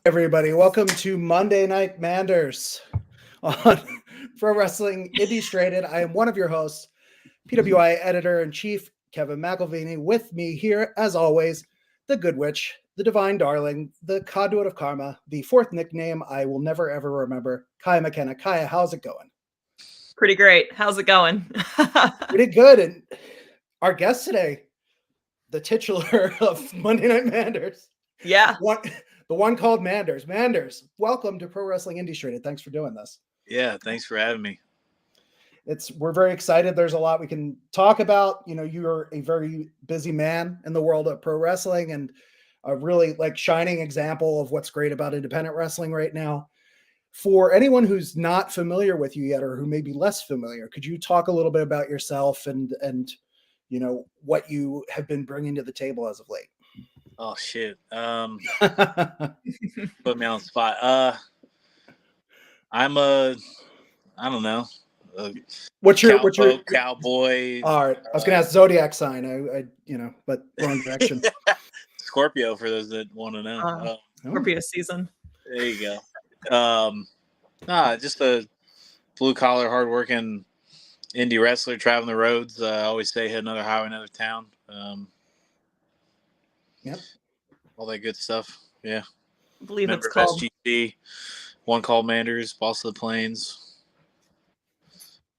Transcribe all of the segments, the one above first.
Everybody, welcome to Monday Night Manders on Pro Wrestling INDIEstrated. I am one of your hosts, PWI Editor-in-Chief Kevin McElvaney. With me here, as always, the Good Witch, the Divine Darling, the Conduit of Karma, the fourth nickname I will never ever remember, Kaia McKenna. Kaia, how's it going? Pretty great. How's it going? Pretty good. And our guest today, the titular of Monday Night Manders. Yeah. The one called Manders. Manders, welcome to Pro Wrestling INDIEstrated. Thanks for doing this. Yeah, thanks for having me. We're very excited. There's a lot we can talk about. You know, you're a very busy man in the world of pro wrestling and a really shining example of what's great about independent wrestling right now. For anyone who's not familiar with you yet or who may be less familiar, could you talk a little bit about yourself and you know what you have been bringing to the table as of late? Oh shit. Put me on the spot. I'm I don't know. What's your cowboy? All right, I was gonna ask zodiac sign. I but wrong direction. Scorpio for those that want to know. Scorpio season. There you go. Just a blue collar, hardworking indie wrestler traveling the roads. I always say hit another highway, another town. Yep. All that good stuff. Yeah. I believe Member it's called SGC, one Called Manders, Boss of the Plains.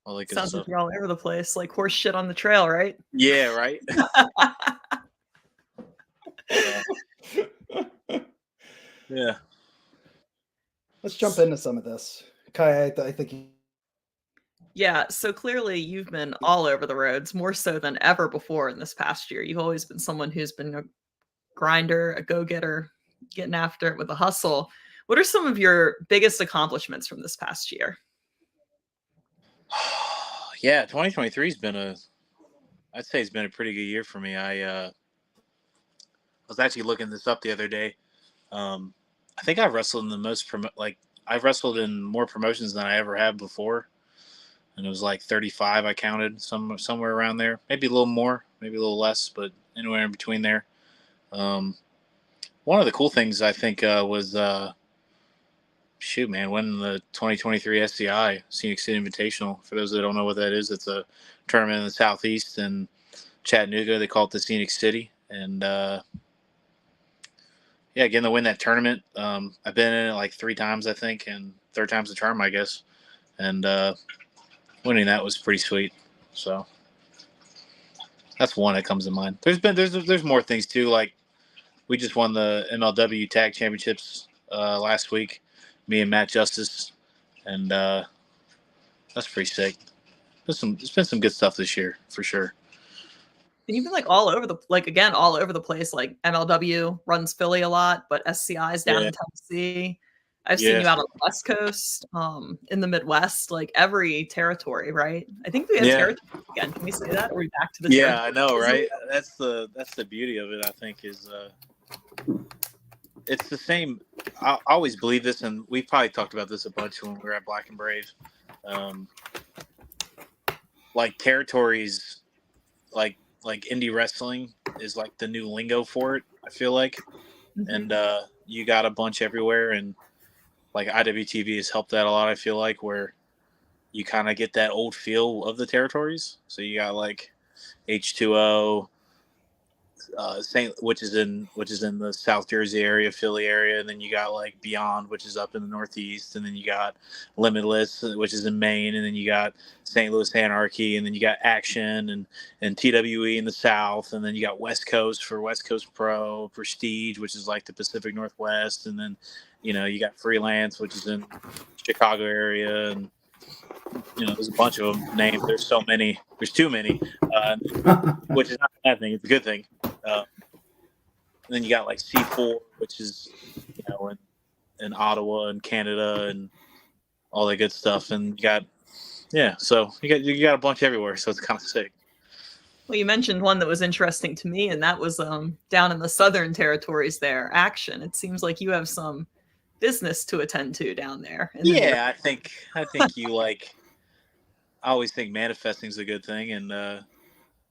All that good sounds stuff. like you're all over the place, like horse shit on the trail, right? Yeah, right. Yeah. Let's jump into some of this. Kaia, I think. Yeah, so clearly you've been all over the roads, more so than ever before in this past year. You've always been someone who's been a grinder, a go-getter, getting after it with a hustle. What are some of your biggest accomplishments from this past year? Yeah, 2023 has been I'd say it's been a pretty good year for me. I was actually looking this up the other day. I think I've wrestled in the most I've wrestled in more promotions than I ever have before, and it was like 35. I counted somewhere around there, maybe a little more, maybe a little less, but anywhere in between there. One of the cool things I think was winning the 2023 SCI Scenic City Invitational. For those that don't know what that is, it's a tournament in the Southeast in Chattanooga. They call it the Scenic City, and getting to win that tournament. I've been in it like 3 times, I think, and third time's the charm, I guess. And winning that was pretty sweet. So that's one that comes to mind. There's more things too. Like we just won the MLW Tag Championships last week, me and Matt Justice, and that's pretty sick. There's been some good stuff this year for sure. And you've been all over the place. Like MLW runs Philly a lot, but SCI is down in Tennessee. I've seen you out on the West Coast, in the Midwest, like every territory, right? I think we have territory again. Can we say that? Or are we back to the territory? I know, right? That's the beauty of it, I think, is it's the same. I always believe this, and we've probably talked about this a bunch when we were at Black and Brave. Like territories, like indie wrestling is like the new lingo for it, I feel like. Mm-hmm. And you got a bunch everywhere, and like IWTV has helped that a lot, I feel like, where you kind of get that old feel of the territories. So you got like H2O, which is in the South Jersey area, Philly area, and then you got like Beyond, which is up in the Northeast, and then you got Limitless, which is in Maine, and then you got St. Louis Anarchy, and then you got Action and TWE in the South, and then you got West Coast for West Coast Pro, Prestige, which is like the Pacific Northwest, and then you got Freelance, which is in Chicago area, and there's a bunch of them named. There's so many. There's too many, which is not a bad thing. It's a good thing. And then you got like C4, which is in Ottawa and Canada and all that good stuff. And you got so you got a bunch everywhere. So it's kind of sick. Well, you mentioned one that was interesting to me, and that was down in the Southern territories there, Action. It seems like you have some business to attend to down there. I think you like. I always think manifesting is a good thing, and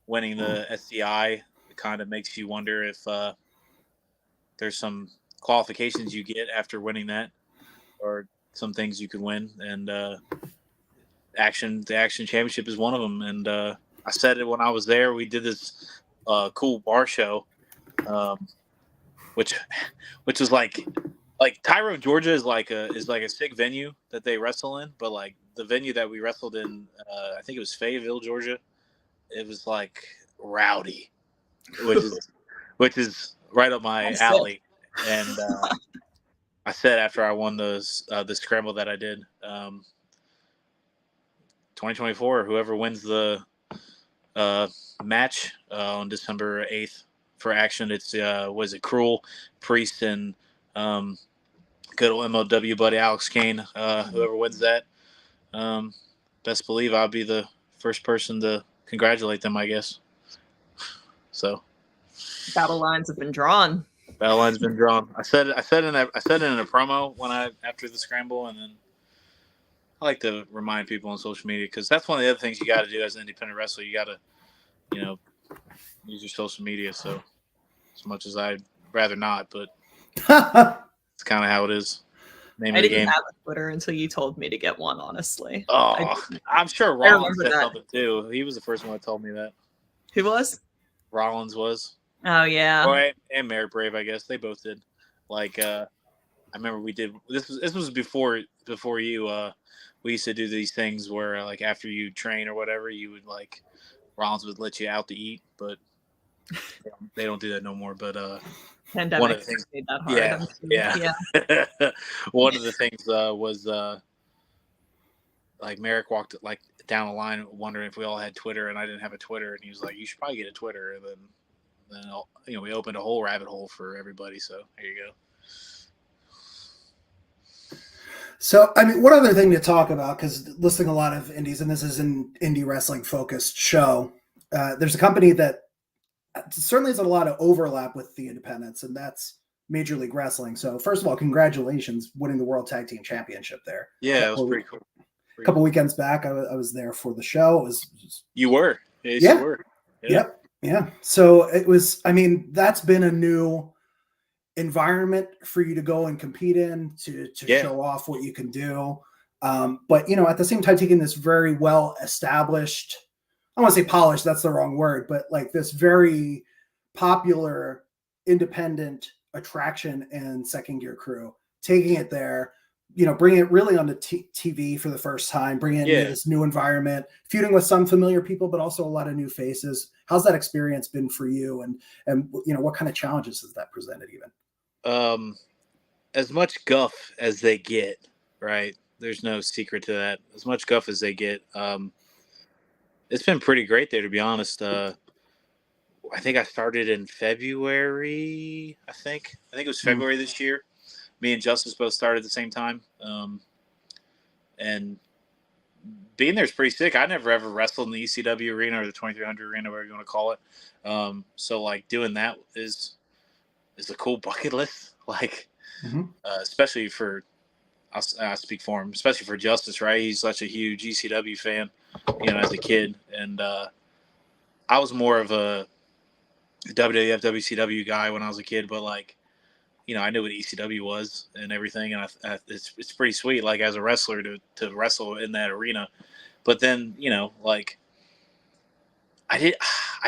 winning the SCI kind of makes you wonder if there's some qualifications you get after winning that, or some things you could win, and the Action Championship is one of them. And I said it when I was there. We did this cool bar show, which was like Tyrone, Georgia is like a sick venue that they wrestle in, but like the venue that we wrestled in, I think it was Fayetteville, Georgia. It was like rowdy, which is right up my alley. And I said after I won the scramble that I did, 2024, whoever wins the match on December 8th for Action, it's was it Cruel, Priest, and good old MLW buddy Alex Kane. Whoever wins that, best believe I'll be the first person to congratulate them, I guess. So battle lines have been drawn. Battle line's been drawn. I said it in a promo after the scramble, and then I like to remind people on social media, because that's one of the other things you got to do as an independent wrestler. You got to, use your social media. So as much as I'd rather not, but it's kind of how it is. I didn't have a Twitter until you told me to get one, honestly. Oh, I'm sure Rollins said something too. He was the first one that told me that. Who was? Rollins was. Oh, yeah. Oh, and Merrick Brave, I guess. They both did. Like, I remember we did – this was before you we used to do these things where, like, after you train or whatever, you would, like – Rollins would let you out to eat, but they don't do that no more. But pandemic one of the things made that hard. Yeah. One of the things was like Merrick walked like down the line wondering if we all had Twitter, and I didn't have a Twitter, and he was like, "You should probably get a Twitter." And then we opened a whole rabbit hole for everybody. So here you go. So, I mean, one other thing to talk about, because listening a lot of indies, and this is an indie wrestling focused show, there's a company that certainly has a lot of overlap with the independents, and that's Major League Wrestling. So first of all, congratulations winning the World Tag Team Championship there. Yeah, it was pretty cool. A couple weekends back, I was there for the show. It was You were. Yes, yeah. You were. Yeah. Yep. Yeah. So it was, I mean, that's been a new environment for you to go and compete in, to show off what you can do. But, at the same time, taking this very well established, I want to say polished, that's the wrong word, but like this very popular independent attraction and Second Gear Crew, taking it there, bringing it really onto TV for the first time, bringing it into this new environment, feuding with some familiar people, but also a lot of new faces. How's that experience been for you? And what kind of challenges has that presented even? As much guff as they get, right? There's no secret to that. As much guff as they get. It's been pretty great there, to be honest. I think I started in February. I think it was February this year. Me and Justice both started at the same time. And being there is pretty sick. I never ever wrestled in the ECW arena or the 2300 arena, whatever you want to call it. So like doing that is a cool bucket list. Like, especially for, I speak for him, especially for Justice, right? He's such a huge ECW fan, as a kid. And I was more of a WWF, WCW guy when I was a kid, but like, I knew what ECW was and everything. And it's pretty sweet, like as a wrestler to wrestle in that arena. But then, like I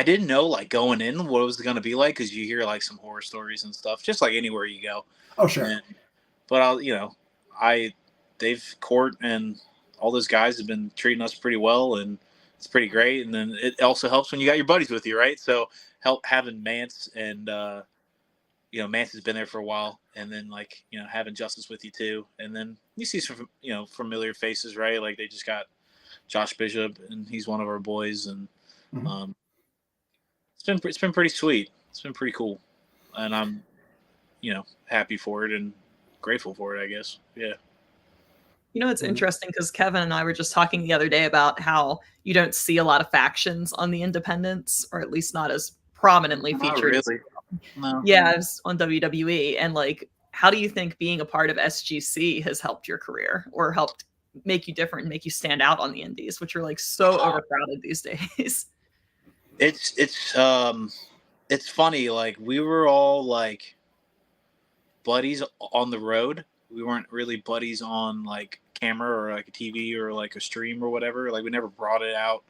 didn't know like going in what it was going to be like, because you hear like some horror stories and stuff, just like anywhere you go. Oh, sure. But Dave Court and all those guys have been treating us pretty well, and it's pretty great. And then it also helps when you got your buddies with you, right? So having Mance and Mance has been there for a while, and then like having Justice with you too, and then you see some familiar faces, right? Like they just got Josh Bishop, and he's one of our boys, and it's been pretty sweet. It's been pretty cool, and I'm happy for it and grateful for it, I guess. Yeah. It's interesting because Kevin and I were just talking the other day about how you don't see a lot of factions on the independents, or at least not as prominently featured. Not really. No. Yeah, on WWE. And like, how do you think being a part of SGC has helped your career, or helped make you different and make you stand out on the indies, which are like so overcrowded these days? It's funny. Like we were all like, buddies on the road. We weren't really buddies on like camera or like a TV or like a stream or whatever. Like we never brought it out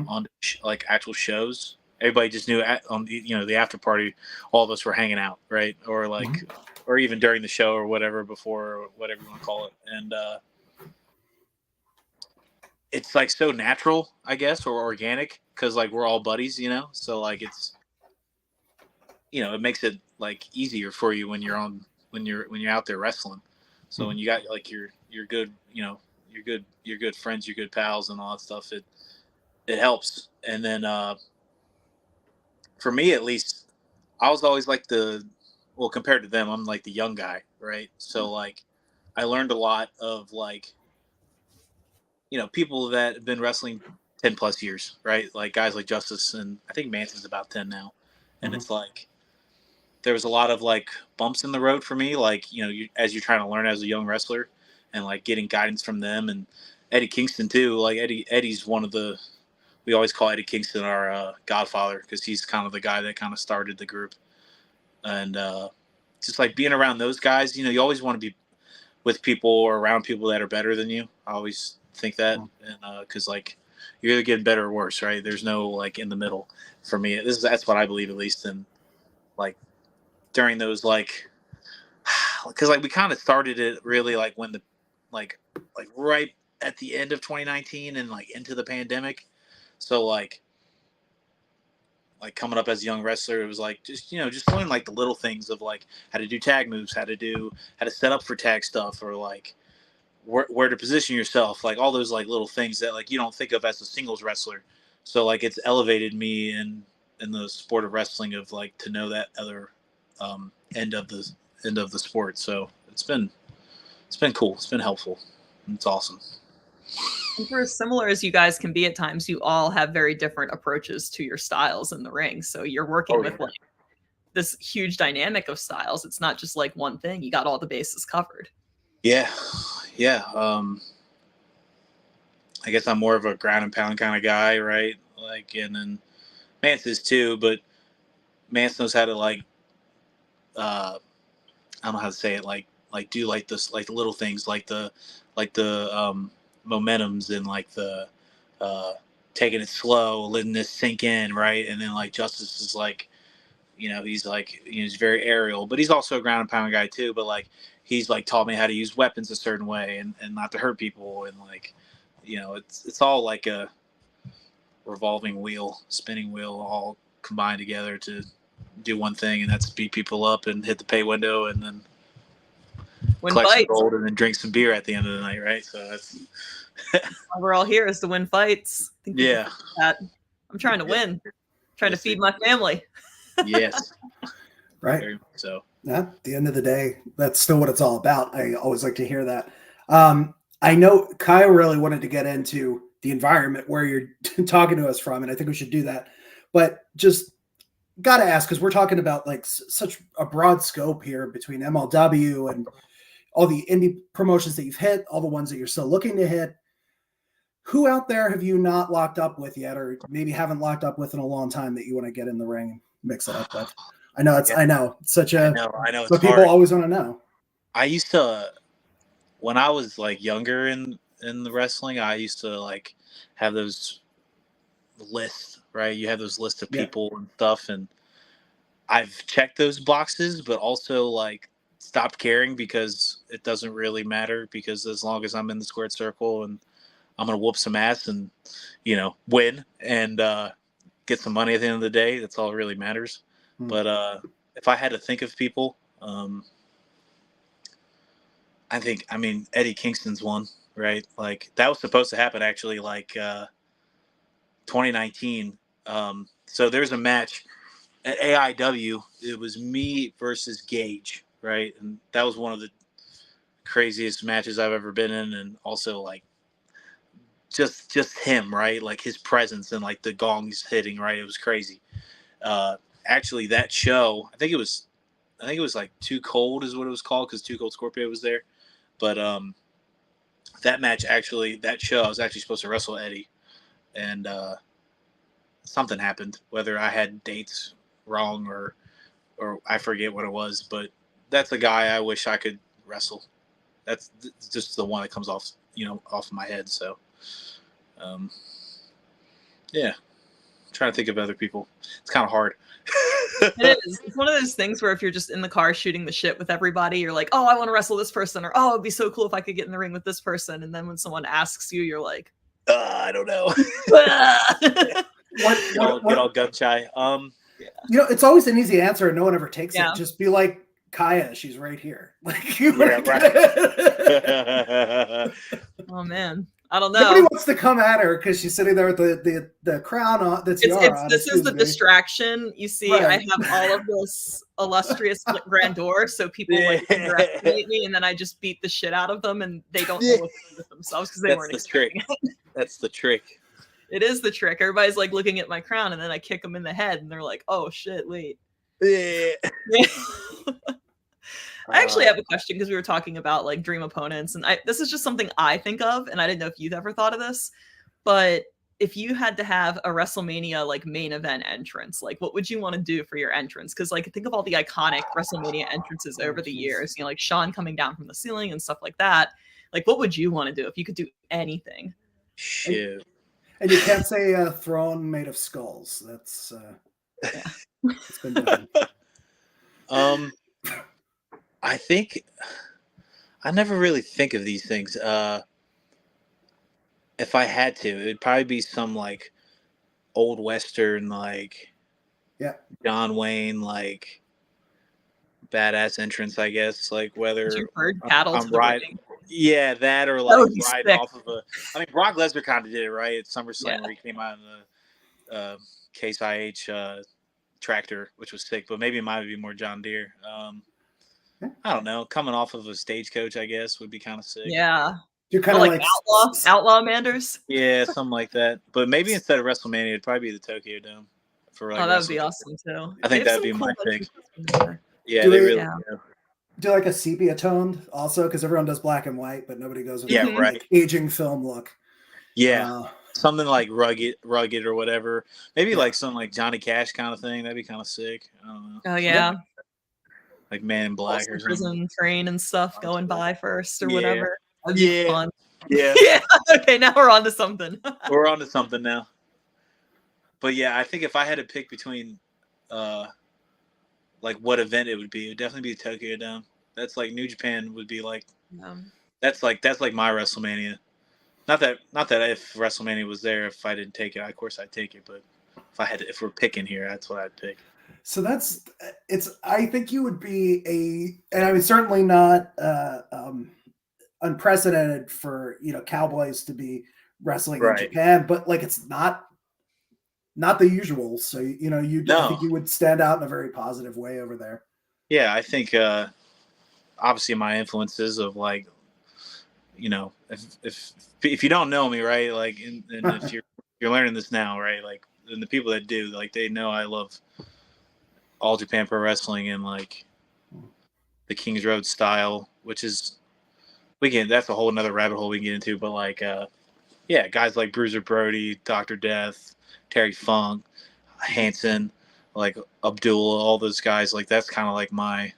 on like actual shows. Everybody just knew on the after party, all of us were hanging out, right? Or like, or even during the show or whatever, before, or whatever you want to call it. And it's like so natural, I guess, or organic, because like we're all buddies, So like it's, it makes it like easier for you when you're out there wrestling. So when you got like your good, your good friends, your good pals, and all that stuff, it helps. And then for me at least, I was always like compared to them, I'm like the young guy, right? So like I learned a lot of like, people that have been wrestling 10 plus years, right? Like guys like Justice, and I think Manson's about 10 now. And it's like, there was a lot of like bumps in the road for me. Like, as you're trying to learn as a young wrestler, and like getting guidance from them, and Eddie Kingston too. Like Eddie's one of we always call Eddie Kingston our godfather, because he's kind of the guy that kind of started the group. And just like being around those guys, you always want to be with people or around people that are better than you. I always think that, and because like you're either getting better or worse, right? There's no like in the middle for me. That's what I believe, at least. And like during those like, because like we kind of started it really like when the like right at the end of 2019 and like into the pandemic. So like coming up as a young wrestler, it was like just learn like the little things of like how to do tag moves, how to set up for tag stuff, or like where to position yourself, like all those like little things that like you don't think of as a singles wrestler. So like it's elevated me in the sport of wrestling, of like to know that other end of the sport. So it's been cool. It's been helpful. It's awesome. And for as similar as you guys can be at times, you all have very different approaches to your styles in the ring. So you're working with like this huge dynamic of styles. It's not just like one thing. You got all the bases covered. Yeah. I guess I'm more of a ground and pound kind of guy, right? Like, and then Mance is too, but Mance knows how to like, I don't know how to say it, like do like this, like the little things, like the momentums, and like the taking it slow, letting this sink in, right? And then like Justice is like, he's very aerial, but he's also a ground and pound guy too. But like he's like taught me how to use weapons a certain way, and not to hurt people, and like it's all like a revolving wheel, spinning wheel, all combined together to do one thing, and that's beat people up and hit the pay window, and then collect some gold, and then drink some beer at the end of the night, right? So that's we're all here is to win fights. Yeah, I'm trying to win, trying to feed my family. Yes, right. So at the end of the day, that's still what it's all about. I always like to hear that. I know Kaia really wanted to get into the environment where you're talking to us from, and I think we should do that. But just got to ask, because we're talking about like such a broad scope here between MLW and all the indie promotions that you've hit, all the ones that you're still looking to hit. Who out there have you not locked up with yet, or maybe haven't locked up with in a long time that you want to get in the ring and mix it up with? I know it's I know it's but people always want to know. I used to, when I was like younger in the wrestling, I used to like have those lists, right? You have those lists of people and stuff, and I've checked those boxes, but also like stopped caring, because it doesn't really matter, because as long as I'm in the squared circle and I'm gonna whoop some ass and win and get some money at the end of the day, that's all that really matters. But if I had to think of people, I mean Eddie Kingston's one, right? Like that was supposed to happen actually, like 2019. So there's a match at AIW. It was me versus Gage, right? And that was one of the craziest matches I've ever been in, and also like just him, right? Like his presence and like the gongs hitting, right? It was crazy. Actually, that show, I think it was like Too Cold is what it was called, because Too Cold Scorpio was there. But that match, actually, that show, I was actually supposed to wrestle Eddie, and something happened. Whether I had dates wrong or I forget what it was, but that's a guy I wish I could wrestle. That's just the one that comes off of my head. So, yeah, I'm trying to think of other people. It's kind of hard. It is. It's one of those things where if you're just in the car shooting the shit with everybody, you're like, oh, I want to wrestle this person, or oh, it'd be so cool if I could get in the ring with this person. And then when someone asks you, you're like, I don't know. Get all gun shy. It's always an easy answer, and no one ever takes Yeah. it. Just be like Kaia, she's right here. Like oh man, I don't know. Nobody wants to come at her because she's sitting there with the crown on. This is the distraction. You see, Right. I have all of this illustrious grandeur, so people underestimate me, and then I just beat the shit out of them, and they don't know what to do with themselves because they weren't expecting it. That's the trick. It is the trick. Everybody's like looking at my crown, and then I kick them in the head, and they're like, "Oh shit, wait." Yeah. I actually have a question because we were talking about like dream opponents, and this is just something I think of, and I didn't know if you've ever thought of this, but if you had to have a WrestleMania like main event entrance, like what would you want to do for your entrance? Because like think of all the iconic WrestleMania entrances over the years, like Shawn coming down from the ceiling and stuff like that. Like what would you want to do if you could do anything? Shit. And you can't say a throne made of skulls. That's it's been done. I think I never really think of these things. If I had to, it'd probably be some like old Western, like John Wayne, like badass entrance, I guess. Like whether I'm riding, that or like riding off of I mean, Brock Lesnar kind of did it right at SummerSlam where he came out in the Case IH tractor, which was sick. But maybe it might be more John Deere. I don't know. Coming off of a stagecoach, I guess, would be kind of sick. Yeah. You're kind of like Outlaw Manders. Yeah, something like that. But maybe instead of WrestleMania, it'd probably be the Tokyo Dome. For like that would be awesome too. I think that'd be my pick. Yeah, do they really do like a sepia toned also because everyone does black and white, but nobody goes with like aging film look. Yeah. Something like rugged or whatever. Maybe like something like Johnny Cash kind of thing. That'd be kind of sick. I don't know. Oh yeah. Like Man in Black or something. Prison train and stuff going by first or whatever. That'd be fun. Yeah. Yeah. Okay, now we're on to something. We're on to something now. But yeah, I think if I had to pick between like what event it would definitely be Tokyo Dome. That's like New Japan would be like that's like my WrestleMania. Not that if WrestleMania was there, if I didn't take it, of course I'd take it, but if we're picking here, that's what I'd pick. So I think you would be and I mean certainly not unprecedented for cowboys to be wrestling in Japan, but like it's not the usual. So I think you would stand out in a very positive way over there. Yeah, I think obviously my influences of like if you don't know me, right, like and if you're learning this now, right, like and the people that do, like they know I love All Japan Pro Wrestling and like the Kings Road style, which is that's a whole nother rabbit hole we can get into, but like guys like Bruiser Brody, Dr. Death, Terry Funk, Hanson, like Abdullah, all those guys, like that's kind of like my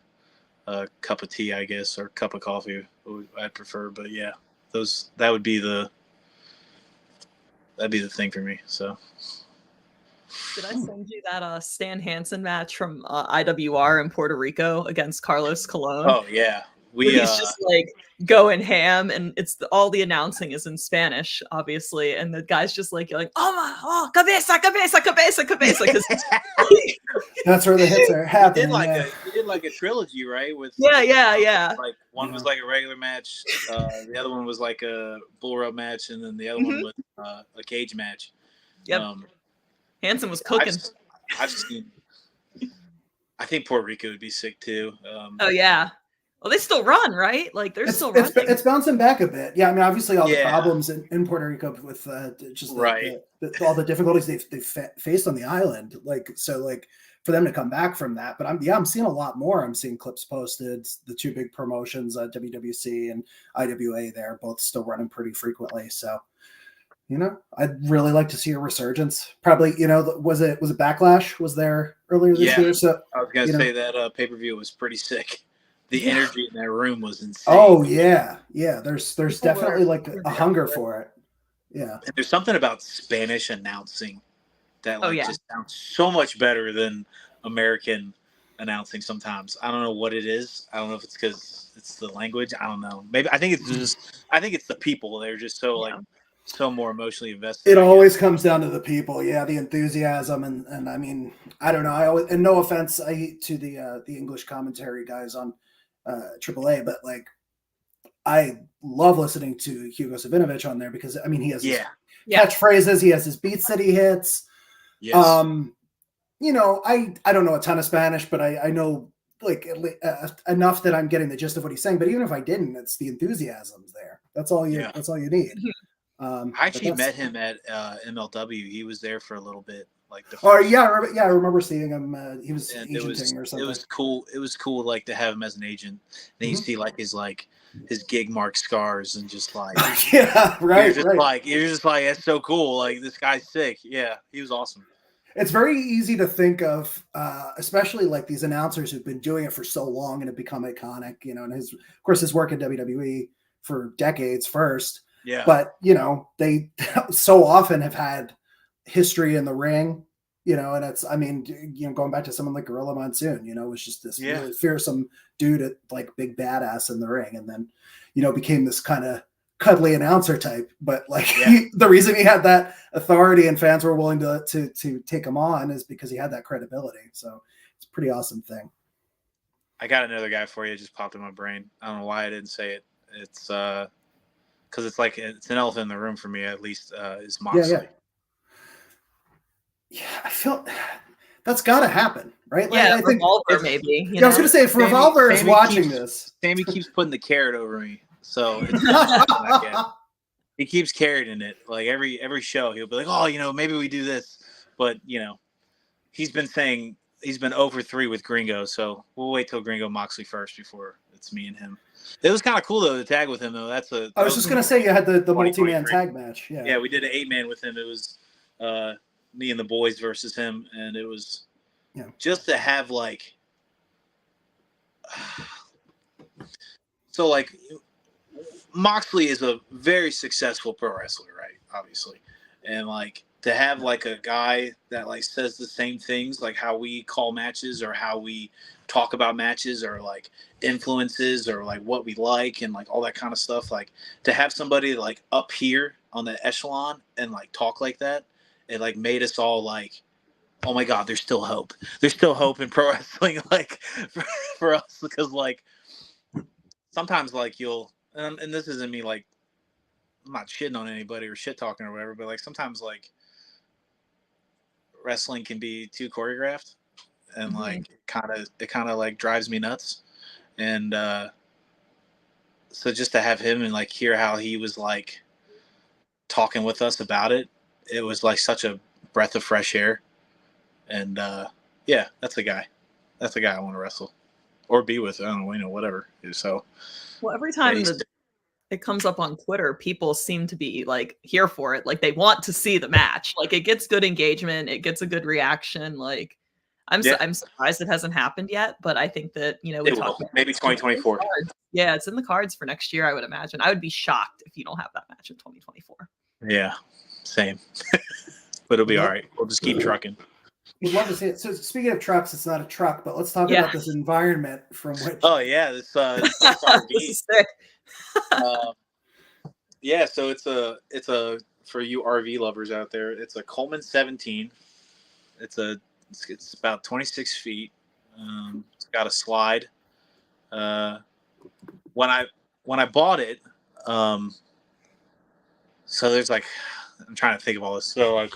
cup of tea, I guess, or cup of coffee I'd prefer. But yeah, that'd be the thing for me. So did I send you that Stan Hansen match from IWR in Puerto Rico against Carlos Colon? Oh yeah. He's just like going ham, and all the announcing is in Spanish, obviously, and the guy's just like yelling, cabeza, cabeza, cabeza, cabeza. That's where the hits are happening. He did like a trilogy, right? With yeah. Like one was like a regular match, the other one was like a bull rope match, and then the other one was a cage match. Yep. Hansen was cooking. I've seen. I think Puerto Rico would be sick too. Oh yeah. Well, they still run, right? Like they're still running. It's bouncing back a bit. Yeah, I mean, obviously all the problems in Puerto Rico with just all the difficulties they've faced on the island. Like for them to come back from that. But I'm seeing a lot more. I'm seeing clips posted. The two big promotions, WWC and IWA, they're both still running pretty frequently. So, I'd really like to see a resurgence. Probably, was it Backlash was there earlier this year? So I was gonna say that pay-per-view was pretty sick. the energy in that room was insane. Oh yeah, yeah. There's definitely like were a hunger for it. Yeah. And there's something about Spanish announcing that like just sounds so much better than American announcing sometimes. I don't know what it is. I don't know if it's because it's the language. I don't know. Maybe I think it's the people. They're just so like so more emotionally invested. It always comes down to the people, the enthusiasm, and I mean, I don't know. And no offense to the English commentary guys on AAA, but like I love listening to Hugo Savinovich on there because I mean he has his catchphrases, he has his beats that he hits. Yes. You know, I don't know a ton of Spanish, but I know like enough that I'm getting the gist of what he's saying. But even if I didn't, it's the enthusiasm's there. That's all you need. I actually met him at MLW. He was there for a little bit. Like I remember seeing him. He was agenting or something. It was cool. It was cool, like to have him as an agent. Then you see like his gig mark scars and just like right. You're just like that's so cool. Like this guy's sick. Yeah, he was awesome. It's very easy to think of, especially like these announcers who've been doing it for so long and have become iconic. You know, and of course his work at WWE for decades first. Yeah. But, you know, they so often have had history in the ring, you know, and it's, I mean, you know, going back to someone like Gorilla Monsoon, you know, was just this really fearsome dude at like big badass in the ring. And then, you know, became this kind of cuddly announcer type. But like the reason he had that authority and fans were willing to take him on is because he had that credibility. So it's a pretty awesome thing. I got another guy for you. It just popped in my brain. I don't know why I didn't say it. It's, because it's an elephant in the room for me, at least, is Moxley. Yeah, I feel that's got to happen, right? Yeah, like, I think Revolver maybe. I was going to say if Revolver is watching this, Sammy keeps putting the carrot over me, so he keeps carroting it. Like every show, he'll be like, "Oh, you know, maybe we do this," but you know, he's been saying he's been over 3 with Gringo, so we'll wait till Gringo Moxley first before it's me and him. It was kind of cool though to tag with him though. I was just gonna say you had the multi-man tag match. Yeah, we did an 8-man with him. It was me and the boys versus him, and it was just to have like so like Moxley is a very successful pro wrestler, right? Obviously, and like to have like a guy that like says the same things, like how we call matches or how we talk about matches or like influences or like what we like and like all that kind of stuff, like to have somebody like up here on the echelon and like talk like that, it like made us all like, oh my god, there's still hope in pro wrestling, like for us, because like sometimes like you'll and this isn't me like I'm not shitting on anybody or shit talking or whatever, but like sometimes like wrestling can be too choreographed and like it kind of like drives me nuts. And so just to have him and like hear how he was like talking with us about it, it was like such a breath of fresh air. And that's a guy I want to wrestle or be with. I don't know, you know, whatever. So well, every time it comes up on Twitter, people seem to be like here for it. Like they want to see the match. Like it gets good engagement. It gets a good reaction. Like I'm surprised it hasn't happened yet, but I think that, you know, we talked about maybe 2024. Yeah, it's in the cards for next year, I would imagine. I would be shocked if you don't have that match in 2024. Yeah, same. But it'll be all right. We'll just keep trucking. We'd love to see it. So speaking of trucks, it's not a truck, but let's talk about this environment from which. Oh yeah, this this is sick. So it's a for you RV lovers out there. It's a Coleman 17. It's about 26 feet. It's got a slide. When I bought it, so there's like I'm trying to think of all this. So like.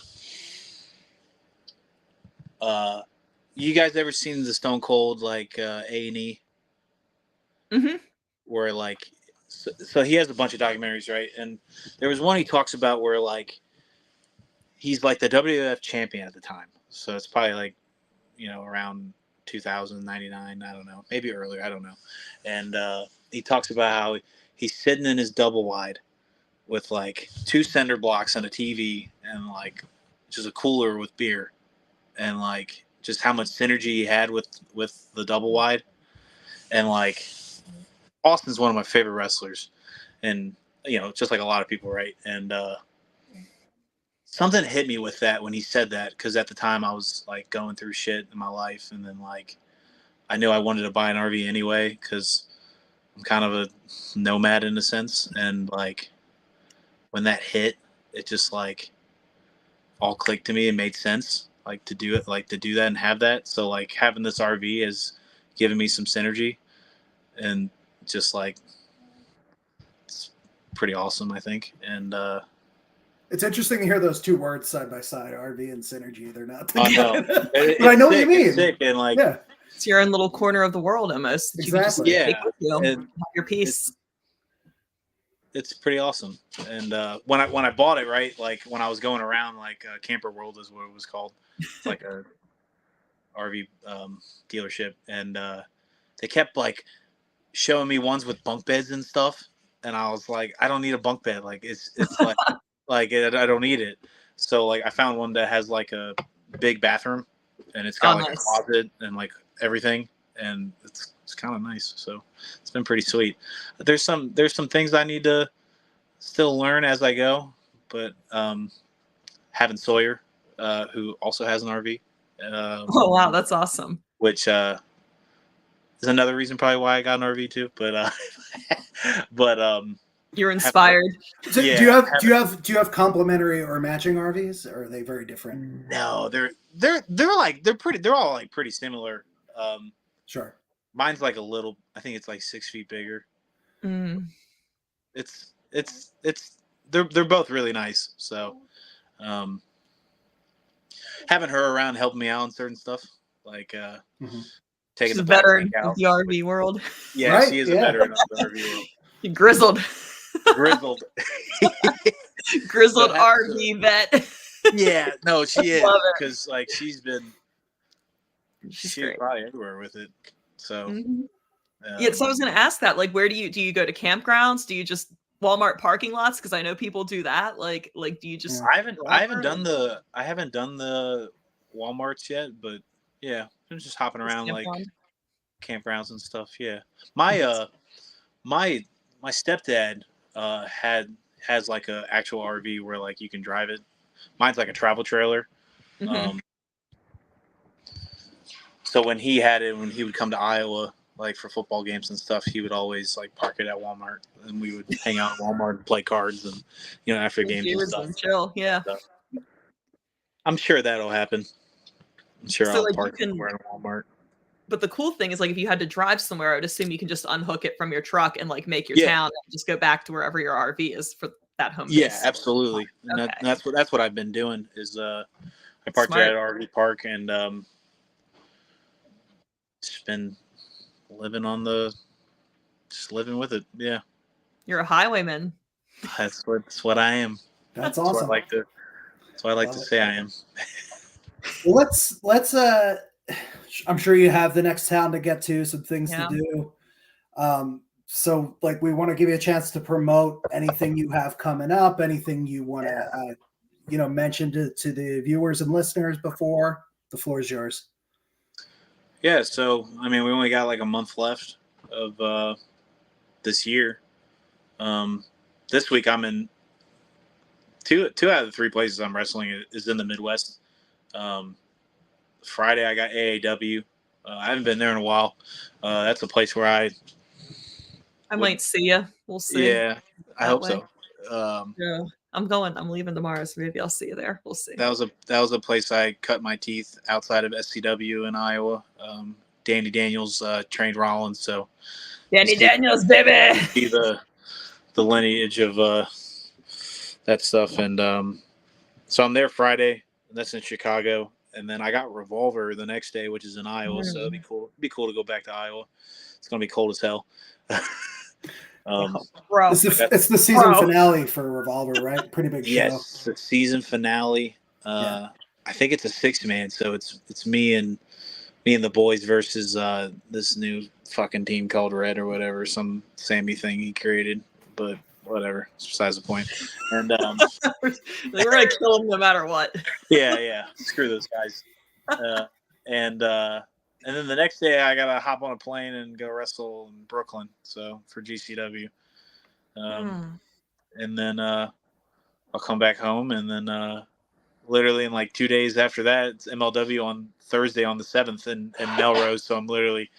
You guys ever seen the Stone Cold like A&E? Mm-hmm. Where like, so he has a bunch of documentaries, right? And there was one he talks about where like he's like the WWF champion at the time, so it's probably like, you know, around 2099, I don't know, maybe earlier, I don't know. And he talks about how he's sitting in his double wide with like 2 cinder blocks and a TV and like just a cooler with beer. And like just how much synergy he had with the double wide, and like Austin's one of my favorite wrestlers, and just like a lot of people, right? And something hit me with that when he said that, because at the time I was like going through shit in my life, and then like I knew I wanted to buy an RV anyway because I'm kind of a nomad in a sense, and like when that hit, it just like all clicked to me and made sense, like to do that and have that. So like having this RV has given me some synergy, and just like it's pretty awesome, I think. And it's interesting to hear those two words side by side, RV and synergy. They're not together. But I know what you mean. It's sick, and like it's your own little corner of the world almost. That exactly. You can just take with you, have your piece. It's pretty awesome. And when I bought it, right, like when I was going around, like Camper World is what it was called. It's like a RV dealership, and they kept like showing me ones with bunk beds and stuff, and I was like, I don't need a bunk bed. Like it's like I don't need it. So like I found one that has like a big bathroom, and it's got like a closet and like everything, and it's kind of nice. So it's been pretty sweet. There's some things I need to still learn as I go, but having Sawyer, who also has an RV. Oh wow, that's awesome. Which is another reason probably why I got an RV too. But you're inspired. Do you have complementary or matching RVs, or are they very different? No, they're all like pretty similar. Sure. Mine's like a little, I think it's like 6 feet bigger. They're both really nice. So having her around helping me out on certain stuff, like taking the veteran of the RV world. Yeah, right? She is a veteran of the RV world. Grizzled RV vet. Yeah, no, she is, because like she's probably everywhere with it. So yeah, so I was gonna ask that, like, where do you go to campgrounds? Do you just Walmart parking lots? Because I know people do that. Like do you just I haven't done the Walmarts yet, but yeah, I'm just hopping around like campgrounds and stuff. Yeah. My stepdad has like a actual RV where like you can drive it. Mine's like a travel trailer. So when he would come to Iowa, like for football games and stuff, he would always like park it at Walmart, and we would hang out at Walmart and play cards, and after games and stuff. Chill, yeah. So, I'm sure that'll happen. I'm sure I'll like park somewhere at Walmart. But the cool thing is, like, if you had to drive somewhere, I would assume you can just unhook it from your truck and like make your town and just go back to wherever your RV is for that home base. Yeah, absolutely. And that's what I've been doing is I parked at an RV park, and just been living with it. Yeah. You're a highwayman. That's what I am. That's awesome. That's what I like to say I am. Well, let's I'm sure you have the next town to get to, some things to do. So like we want to give you a chance to promote anything you have coming up, anything you want to mention to the viewers and listeners before. The floor is yours. Yeah, so I mean, we only got like a month left of this year. This week I'm in two out of the 3 places I'm wrestling is in the Midwest. Friday I got AAW. I haven't been there in a while. That's a place where I might see you. We'll see. Yeah, I hope so. Yeah, I'm leaving tomorrow, so maybe I'll see you there. We'll see. That was a place I cut my teeth outside of SCW in Iowa. Danny Daniels trained Rollins, so Danny Daniels, baby. See the lineage of that stuff, and so I'm there Friday, and that's in Chicago, and then I got Revolver the next day, which is in Iowa, so it'd be cool. It'd be cool to go back to Iowa. It's gonna be cold as hell. Bro, it's the season finale for Revolver, right? Pretty big show. Yes, the season finale. I think it's a 6-man, so it's me and the boys versus this new fucking team called Red or whatever, some Sammy thing he created, but whatever. It's besides the point. And they were gonna kill him no matter what. Yeah. Screw those guys. And and then the next day I gotta hop on a plane and go wrestle in Brooklyn. So for GCW, and then I'll come back home, and then literally in like 2 days after that, it's MLW on Thursday on the 7th in Melrose. So I'm literally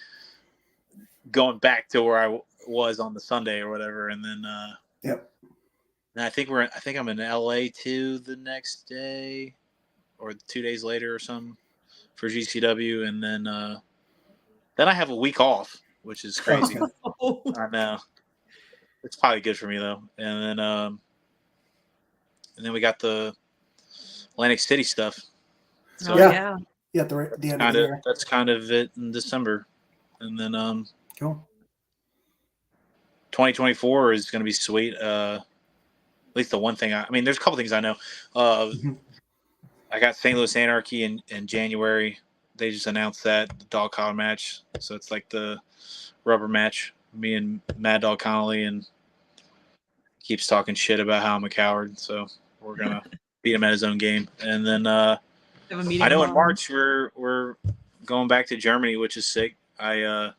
going back to where I was on the Sunday or whatever, and then Yep. and I think I'm in LA too the next day, or 2 days later or something for GCW, and then I have a week off, which is crazy. I know. It's probably good for me though. And then we got the Atlantic City stuff. So yeah. Yeah, the end of the year. That's kind of it in December. And then cool. 2024 is going to be sweet. At least the one thing I mean, there's a couple things I know. I got St. Louis Anarchy in January. They just announced that the dog collar match. So it's like the rubber match. Me and Mad Dog Connolly, and keeps talking shit about how I'm a coward. So we're gonna beat him at his own game. And then I know in March we're going back to Germany, which is sick. I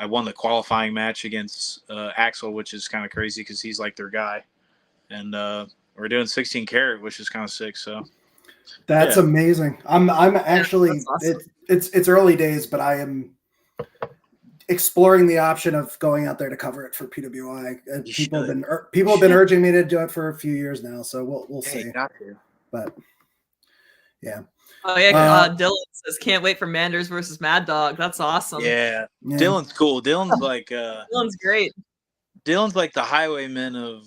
won the qualifying match against Axel, which is kind of crazy because he's like their guy. And we're doing 16 karat, which is kind of sick. So that's amazing. I'm actually awesome. It's early days, but I am exploring the option of going out there to cover it for PWI. People have been urging me to do it for a few years now, so we'll see. Got to. But yeah. Oh yeah, Dylan says can't wait for Manders versus Mad Dog. That's awesome. Yeah. Dylan's cool. Dylan's like Dylan's great. Dylan's like the highwayman of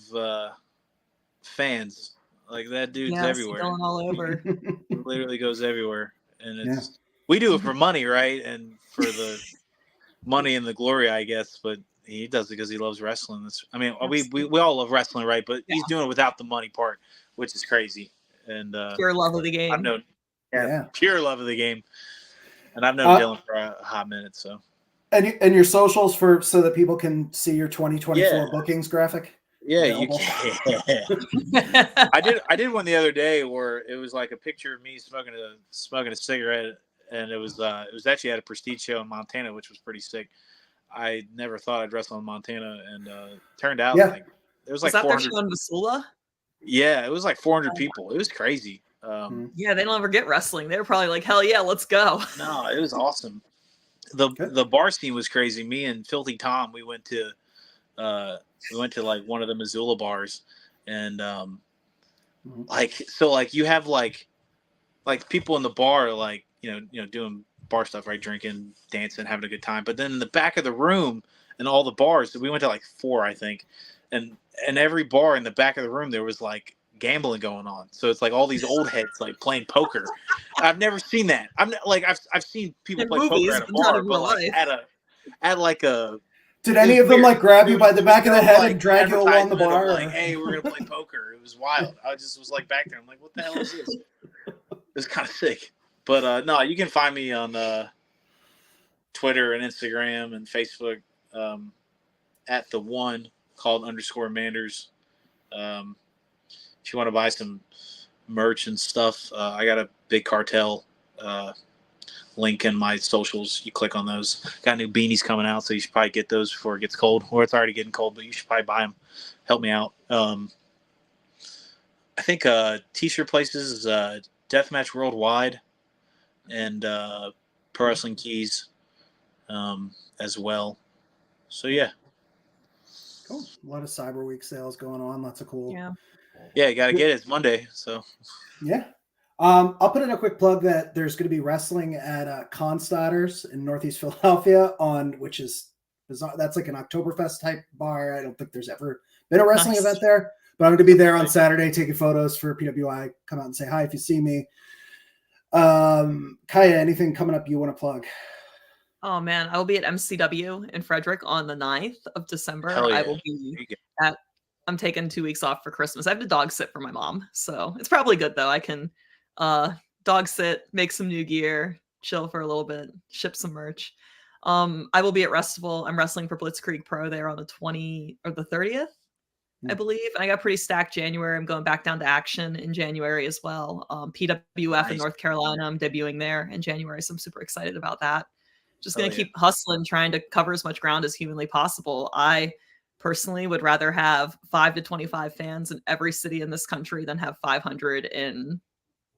fans. Like that dude's everywhere. Dylan all over. He literally goes everywhere, and we do it for money, right? And for the money and the glory, I guess. But he does it because he loves wrestling. We all love wrestling, right? But he's doing it without the money part, which is crazy. And pure love of the game. I've known, pure love of the game. And I've known Dylan for a hot minute. So, and your socials so that people can see your 2024 bookings graphic. Yeah, you can. I did one the other day where it was like a picture of me smoking a cigarette, and it was actually at a Prestige show in Montana, which was pretty sick. I never thought I'd wrestle in Montana, and turned out like it was like that 400. Their show in Missoula? Yeah, it was like 400 people. It was crazy. Yeah, they don't ever get wrestling. They were probably like, hell yeah, let's go. No, it was awesome. The bar scene was crazy. Me and Filthy Tom, we went to like one of the Missoula bars, and you have like people in the bar, like you know doing bar stuff, right, drinking, dancing, having a good time. But then in the back of the room and all the bars, we went to like 4, I think, and every bar in the back of the room there was like gambling going on. So it's like all these old heads like playing poker. I've never seen that. I've seen people play poker at a bar, but like at like a. Did any of them like grab you by the back of the head and drag you along the bar? Like, hey, we're gonna play poker. It was wild. I just was like back there. I'm like, what the hell is this? It was kind of sick. But no, you can find me on Twitter and Instagram and Facebook at the one called _Manders. If you want to buy some merch and stuff, I got a Big Cartel link in my socials. You click on those. Got new beanies coming out, so you should probably get those before it gets cold, or it's already getting cold, but you should probably buy them. Help me out. I think t-shirt places is Deathmatch Worldwide and Pro Wrestling Keys as well. So yeah. Cool. A lot of Cyber Week sales going on. Lots of cool. Yeah, you gotta get it. It's Monday, so yeah. I'll put in a quick plug that there's going to be wrestling at Constadter's in Northeast Philadelphia which is bizarre. That's like an Oktoberfest type bar. I don't think there's ever been a wrestling event there, but I'm going to be there on Saturday taking photos for PWI. Come out and say hi if you see me. Kaia, anything coming up you want to plug? Oh man, I will be at MCW in Frederick on the 9th of December. Yeah. I will be I'm taking 2 weeks off for Christmas. I have to dog sit for my mom, so it's probably good though. I can dog sit, make some new gear, chill for a little bit, ship some merch. I will be at Restival. I'm wrestling for Blitzkrieg Pro there on the 20th or the 30th. I believe. And I got pretty stacked January. I'm going back down to Action in January as well. PWF in North Carolina. I'm debuting there in January, so I'm super excited about that. Just going to keep hustling, trying to cover as much ground as humanly possible. I personally would rather have 5 to 25 fans in every city in this country than have 500 in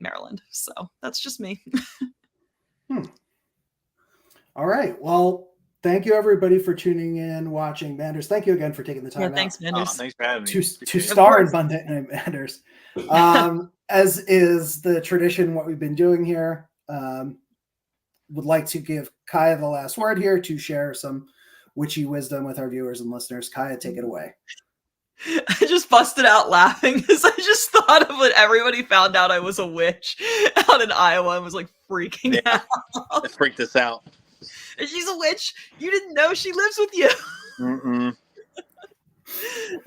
Maryland. So that's just me. All right. Well, thank you everybody for tuning in, watching. Manders, thank you again for taking the time thanks, Manders. Thanks for having me. To star in Monday Night Manders. As is the tradition, what we've been doing here, would like to give Kaia the last word here to share some witchy wisdom with our viewers and listeners. Kaia, take it away. I just busted out laughing because I just thought of when everybody found out I was a witch out in Iowa and was like freaking out. It freaked us out. She's a witch. You didn't know she lives with you. Mm-mm.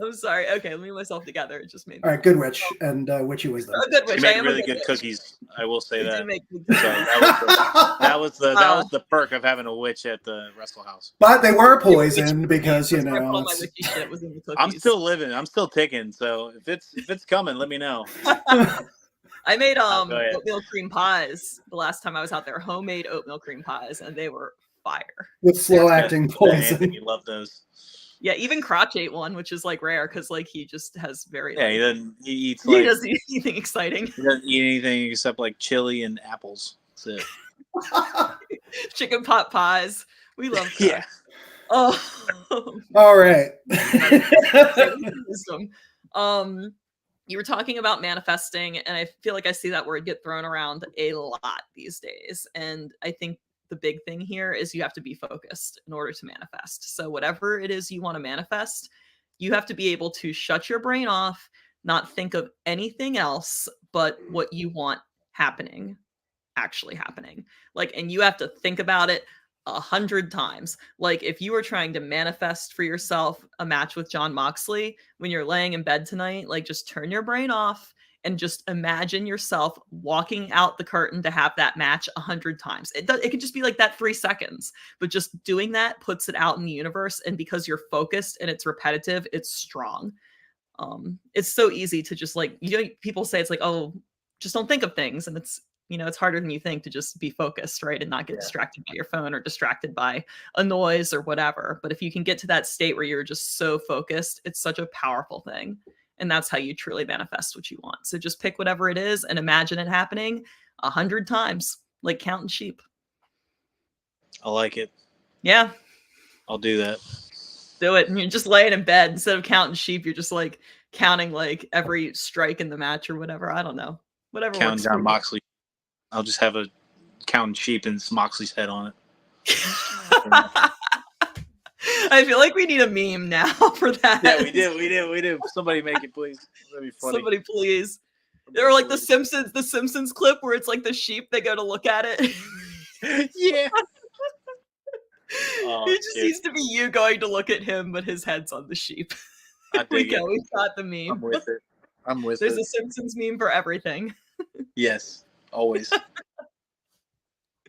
I'm sorry. Okay, let me get myself together. It just made me. All right, good witch and witchy wisdom. A good witch. She made really good cookies. I will say that. So that was the perk of having a witch at the Wrestle House. But they were poisoned because all my witchy shit was in the cookies. I'm still living. I'm still ticking. So if it's coming, let me know. I made oatmeal cream pies the last time I was out there. Homemade oatmeal cream pies, and they were fire. With slow acting poison. You love those. Yeah, even Crotch ate one, which is like rare because like he just has very. He eats. He doesn't eat anything exciting. He doesn't eat anything except like chili and apples. That's it. Chicken pot pies. We love. Crotch. Yeah. Oh. All right. You were talking about manifesting, and I feel like I see that word get thrown around a lot these days. And I think the big thing here is you have to be focused in order to manifest. So whatever it is you want to manifest, you have to be able to shut your brain off, not think of anything else but what you want actually happening. Like, and you have to think about it 100 times. Like if you were trying to manifest for yourself a match with Jon Moxley when you're laying in bed tonight, like just turn your brain off and just imagine yourself walking out the curtain to have that match 100 times. It could just be like that 3 seconds, but just doing that puts it out in the universe. And because you're focused and it's repetitive, it's strong. It's so easy to just like, people say it's like, oh, just don't think of things. And it's, it's harder than you think to just be focused, right? And not get distracted by your phone or distracted by a noise or whatever. But if you can get to that state where you're just so focused, it's such a powerful thing. And that's how you truly manifest what you want. So just pick whatever it is and imagine it happening 100 times, like counting sheep. I like it. Yeah. I'll do that. Do it. And you're just laying in bed. Instead of counting sheep, you're just like counting like every strike in the match or whatever. I don't know. Whatever. Counting Jon Moxley. I'll just have a counting sheep and Moxley's head on it. I feel like we need a meme now for that. Yeah, we do. Somebody make it, please. That'd be funny. Somebody, please. There were like the Simpsons clip where it's like the sheep, they go to look at it. Yeah. It just needs to be you going to look at him, but his head's on the sheep. We got the meme. I'm with it. There's a Simpsons meme for everything. Yes, always.